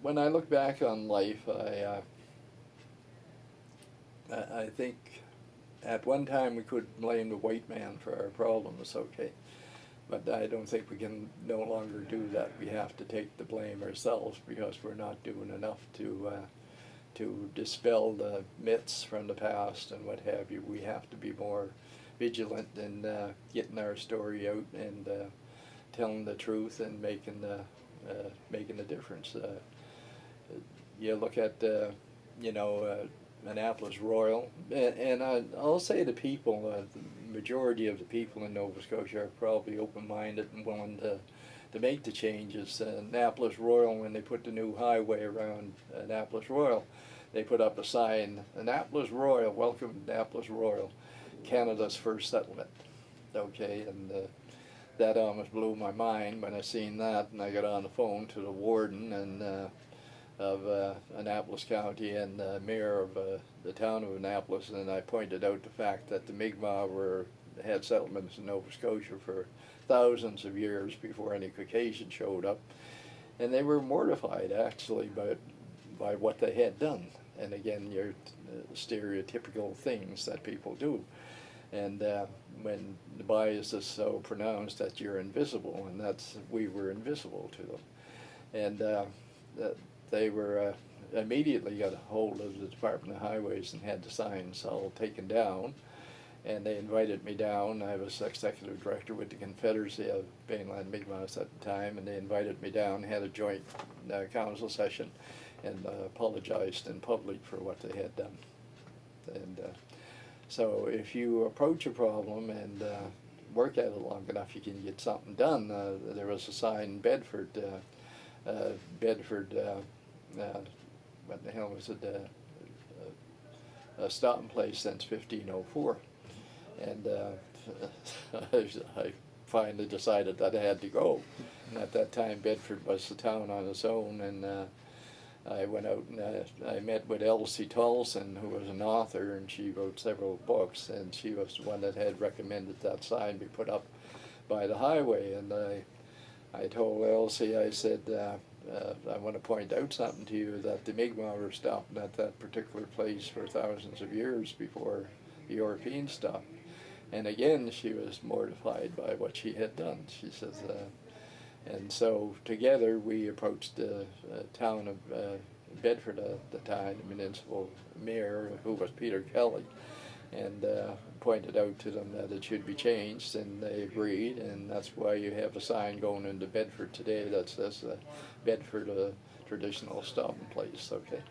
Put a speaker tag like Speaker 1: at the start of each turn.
Speaker 1: when I look back on life, I think at one time we could blame the white man for our problems, okay, but I don't think we can no longer do that. We have to take the blame ourselves because we're not doing enough to dispel the myths from the past and what have you. We have to be more vigilant in getting our story out and telling the truth and making a difference. You look at you know, Annapolis Royal, and I'll say to people, the majority of the people in Nova Scotia are probably open-minded and willing to make the changes. Annapolis Royal, when they put the new highway around Annapolis Royal, they put up a sign, Annapolis Royal, welcome to Annapolis Royal, Canada's first settlement. Okay, and that almost blew my mind when I seen that, and I got on the phone to the warden and of Annapolis County and the mayor of the town of Annapolis, and I pointed out the fact that the Mi'kmaq had settlements in Nova Scotia for thousands of years before any Caucasian showed up, and they were mortified actually by what they had done. And again, your stereotypical things that people do. And when the bias is so pronounced that you're invisible, and we were invisible to them. And they were immediately got a hold of the Department of Highways and had the signs all taken down. And they invited me down. I was executive director with the Confederacy of Mainland Mi'kmaq at the time, and they invited me down, had a joint council session, and apologized in public for what they had done. And so if you approach a problem and work at it long enough, you can get something done. There was a sign in Bedford, what the hell was it, a stopping place since 1504. And I finally decided that I had to go. And at that time, Bedford was the town on its own, and I went out and I met with Elsie Tolson, who was an author, and she wrote several books, and she was the one that had recommended that sign be put up by the highway. And I told Elsie, I said, I want to point out something to you, that the Mi'kmaq were stopping at that particular place for thousands of years before the Europeans stopped. And again, she was mortified by what she had done. She says, and so together we approached the town of Bedford at the time, the municipal mayor, who was Peter Kelly, and pointed out to them that it should be changed, and they agreed, and that's why you have a sign going into Bedford today that says Bedford, a traditional stopping place. Okay.